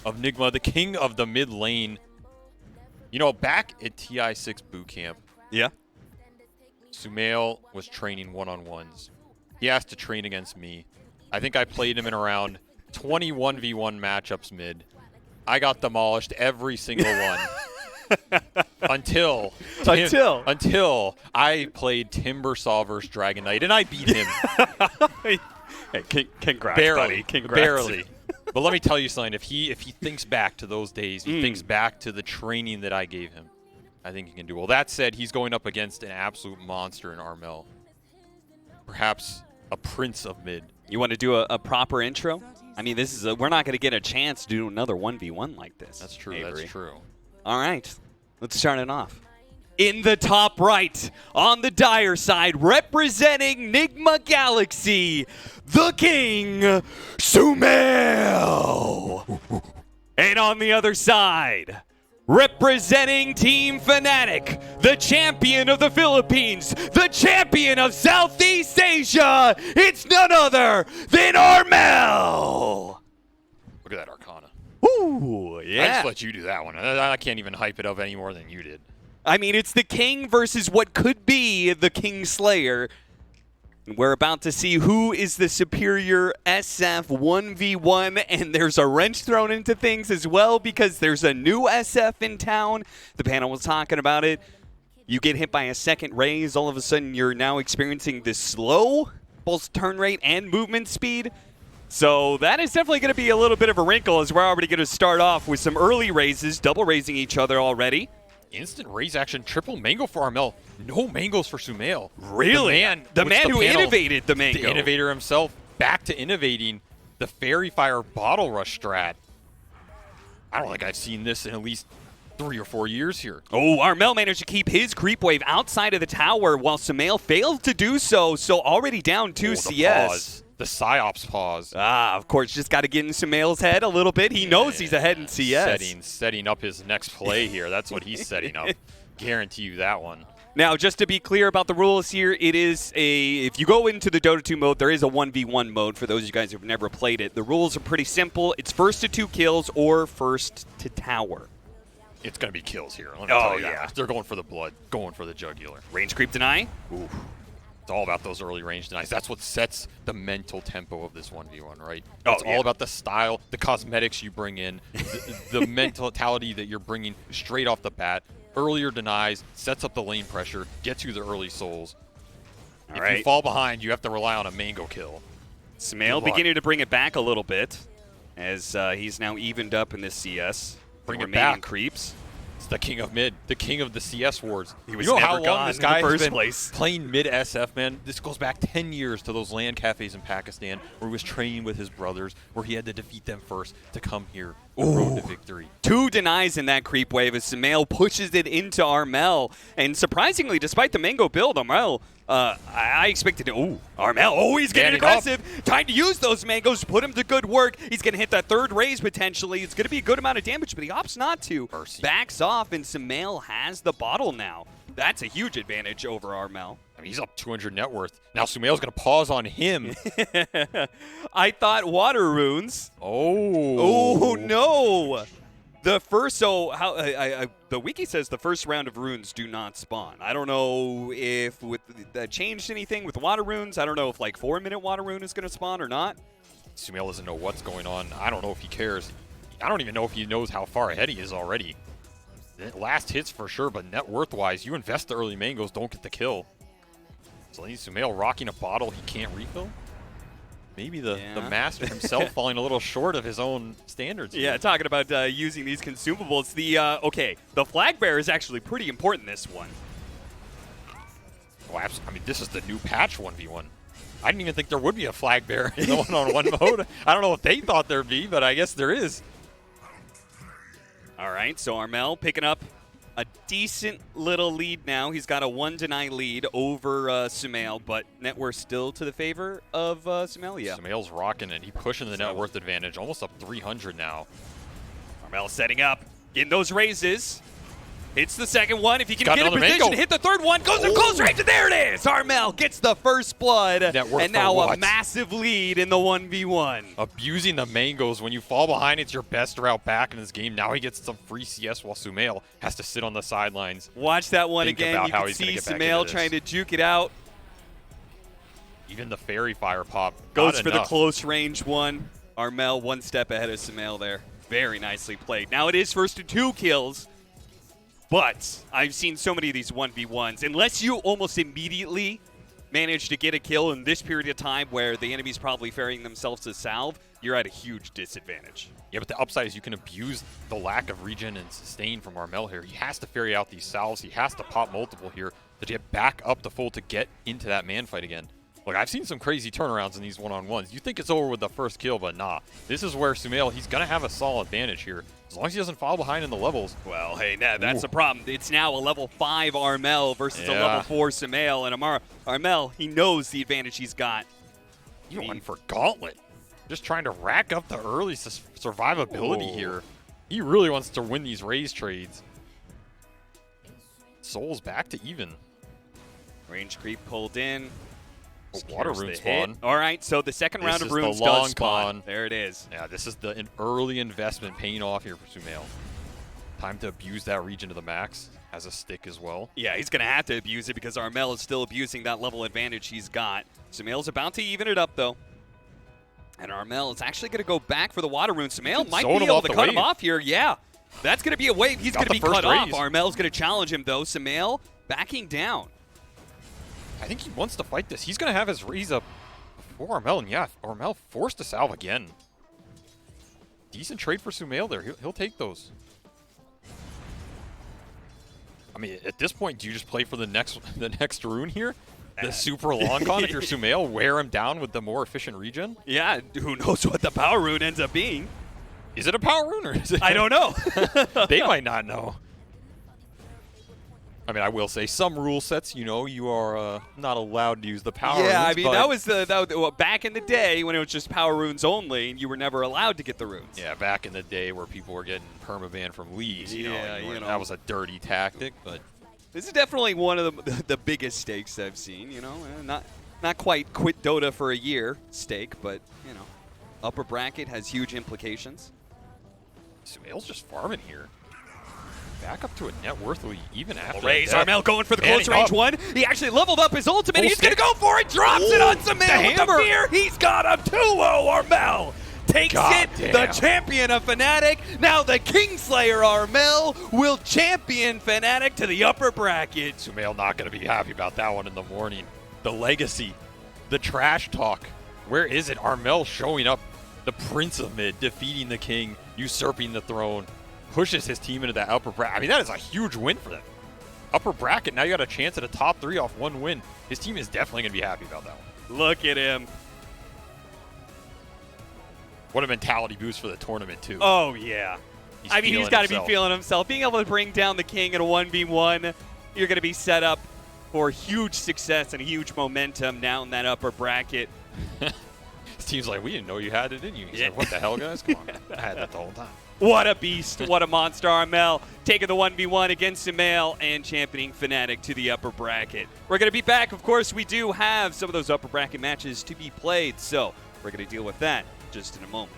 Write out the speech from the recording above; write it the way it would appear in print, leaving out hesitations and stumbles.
of Nigma, the king of the mid lane. You know, back at TI6 boot camp, Yeah. Sumail was training one-on-ones. He asked to train against me. I think I played him in around 21v1 matchups mid. I got demolished every single one. Until I played Timbersaw versus Dragon Knight, and I beat him. Hey, congrats, Barely, buddy. Congrats. barely. But let me tell you something. If he thinks back to those days, he thinks back to the training that I gave him, I think he can do well. That said, he's going up against an absolute monster in Armel. Perhaps a prince of mid. You want to do a proper intro? I mean, this is we're not going to get a chance to do another 1v1 like this. That's true. Avery. That's true. All right, let's start it off. In the top right, on the dire side, representing Nigma Galaxy, the King, Sumail. And on the other side, representing Team Fnatic, the champion of the Philippines, the champion of Southeast Asia, it's none other than Armel. Look at that Arcana. Ooh, yeah. I just let you do that one. I can't even hype it up any more than you did. I mean, it's the King versus what could be the King Slayer. We're about to see who is the superior SF 1v1, and there's a wrench thrown into things as well because there's a new SF in town. The panel was talking about it. You get hit by a second raise, all of a sudden you're now experiencing this slow both turn rate and movement speed. So that is definitely going to be a little bit of a wrinkle as we're already going to start off with some early raises, double raising each other already. Instant raise action, triple mango for Armel. No mangoes for Sumail. Really? The man who innovated the mango. The innovator himself, back to innovating the Fairy Fire Bottle Rush strat. I don't think I've seen this in at least 3 or 4 years here. Oh, Armel managed to keep his creep wave outside of the tower while Sumail failed to do so. So already down 2 CS. Pause. The Psyops pause. Of course, just got to get in Sumail's head a little bit. He knows he's ahead in CS. Setting up his next play here. That's what he's setting up. Guarantee you that one. Now, just to be clear about the rules here, it is if you go into the Dota 2 mode, there is a 1v1 mode for those of you guys who've never played it. The rules are pretty simple. It's first to 2 kills or first to tower. It's going to be kills here. Let me tell you that. They're going for the blood, going for the jugular. Range creep deny. Ooh. It's all about those early range denies. That's what sets the mental tempo of this 1v1, right? It's all about the style, the cosmetics you bring in, the mentality that you're bringing straight off the bat. Earlier denies, sets up the lane pressure, gets you the early souls. If you fall behind, you have to rely on a mango kill. Sumail beginning to bring it back a little bit as he's now evened up in this CS. Bring it back. Creeps. It's the king of mid, the king of the CS wars. He was you know never how long gone this in the guy first has been place. playing mid SF, man? This goes back 10 years to those LAN cafes in Pakistan where he was training with his brothers, where he had to defeat them first to come here, the road to victory. 2 denies in that creep wave as Sumail pushes it into Armel. And surprisingly, despite the mango build, Armel, I expected to, Armel, he's getting aggressive. Time to use those mangoes, put him to good work. He's going to hit that third raise potentially. It's going to be a good amount of damage, but he opts not to. Mercy. Backs off, and Sumail has the bottle now. That's a huge advantage over Armel. I mean, he's up 200 net worth. Now Sumail's going to pause on him. I thought water runes. Oh no. The first, the wiki says the first round of runes do not spawn. I don't know if that changed anything with water runes. I don't know if like 4-minute water rune is going to spawn or not. Sumail doesn't know what's going on. I don't know if he cares. I don't even know if he knows how far ahead he is already. Last hits for sure, but net worth-wise, you invest the early mangoes, don't get the kill. So Sumail rocking a bottle he can't refill. Maybe the master himself falling a little short of his own standards. Yeah, talking about using these consumables. The flag bearer is actually pretty important this one. Oh, I mean, this is the new patch 1v1. I didn't even think there would be a flag bearer in the one-on-one mode. I don't know what they thought there'd be, but I guess there is. All right, so Armel picking up a decent little lead now. He's got a 1 deny lead over Sumail, but net worth still to the favor of Sumail. Yeah, Sumail's rocking it. He's pushing the net worth advantage, almost up 300 now. Armel setting up, getting those raises. Hits the second one. If he can Got get in another position, mango. hit the third one, goes in close range, and there it is! Armel gets the first blood, Net worth and now for a what? massive lead in the 1v1. Abusing the mangoes. When you fall behind, it's your best route back in this game. Now he gets some free CS while Sumail has to sit on the sidelines. Watch that one Think again. about You how can he's gonna see get back Sumail into this. trying to juke it out. Even the fairy fire pop. Goes Not for the enough. close range one. Armel one step ahead of Sumail there. Very nicely played. Now it is first to 2 kills. But I've seen so many of these 1v1s. Unless you almost immediately manage to get a kill in this period of time where the enemy's probably ferrying themselves to salve, you're at a huge disadvantage. Yeah, but the upside is you can abuse the lack of regen and sustain from Armel here. He has to ferry out these salves. He has to pop multiple here to get back up the full to get into that man fight again. Look, I've seen some crazy turnarounds in these one-on-ones. You think it's over with the first kill, but nah. This is where Sumail, he's going to have a solid advantage here. As long as he doesn't fall behind in the levels. Well, hey, that's the problem. It's now a level 5 Armel versus a level 4 Sumail. And Armel, he knows the advantage he's got. You went for Gauntlet. Just trying to rack up the early survivability here. He really wants to win these raise trades. Soul's back to even. Range creep pulled in. A water rune hit. spawn. All right, so the second round of This is runes the long does spawn. con. There it is. Yeah, this is the early investment paying off here for Sumail. Time to abuse that region to the max. Has a stick as well. Yeah, he's going to have to abuse it because Armel is still abusing that level advantage he's got. Sumail's about to even it up, though. And Armel is actually going to go back for the water rune. Sumail might be Zone him able off to the cut him wave. off here. Yeah, that's going to be a wave. He's Got going to the be first cut off. raise. Armel's going to challenge him, though. Sumail backing down. I think he wants to fight this. He's going to have his raise up before Armel. And yeah, Armel forced to salve again. Decent trade for Sumail there. He'll take those. I mean, at this point, do you just play for the next rune here? The super long con, if you're Sumail, wear him down with the more efficient regen? Yeah, who knows what the power rune ends up being. Is it a power rune or is it? I don't know. They might not know. I mean, I will say some rule sets, you know, you are not allowed to use the power runes. Yeah, I mean, but that was well, back in the day when it was just power runes only and you were never allowed to get the runes. Yeah, back in the day where people were getting permaban from leagues, you Yeah, know, you know. that was a dirty tactic, but This is definitely one of the biggest stakes I've seen, you know. Not quite quit Dota for a year stake, but, you know, upper bracket has huge implications. Sumail's just farming here. Back up to a net worth lead even after Raise that. Armel going for the Manning close range up. one. He actually leveled up his ultimate. Full He's going to stick. go for it. Drops it on Sumail the with the hammer. fear. He's got him 2-0. Armel takes God it. damn. The champion of Fnatic. Now the Kingslayer Armel will champion Fnatic to the upper bracket. Sumail not going to be happy about that one in the morning. The legacy, the trash talk. Where is it? Armel showing up, the Prince of Mid, defeating the King, usurping the throne, pushes his team into that upper bracket. I mean, that is a huge win for them. Upper bracket, now you got a chance at a top 3 off one win. His team is definitely going to be happy about that one. Look at him. What a mentality boost for the tournament, too. Oh, yeah. I mean, he's got to be himself. feeling himself. Being able to bring down the King in a 1v1, you're going to be set up for huge success and huge momentum now in that upper bracket. His team's like, we didn't know you had it in you. He's like, what the hell, guys? Come on. I had that the whole time. What a beast. What a monster. Armel taking the 1v1 against Sumail and championing Fnatic to the upper bracket. We're going to be back. Of course, we do have some of those upper bracket matches to be played, so we're going to deal with that just in a moment.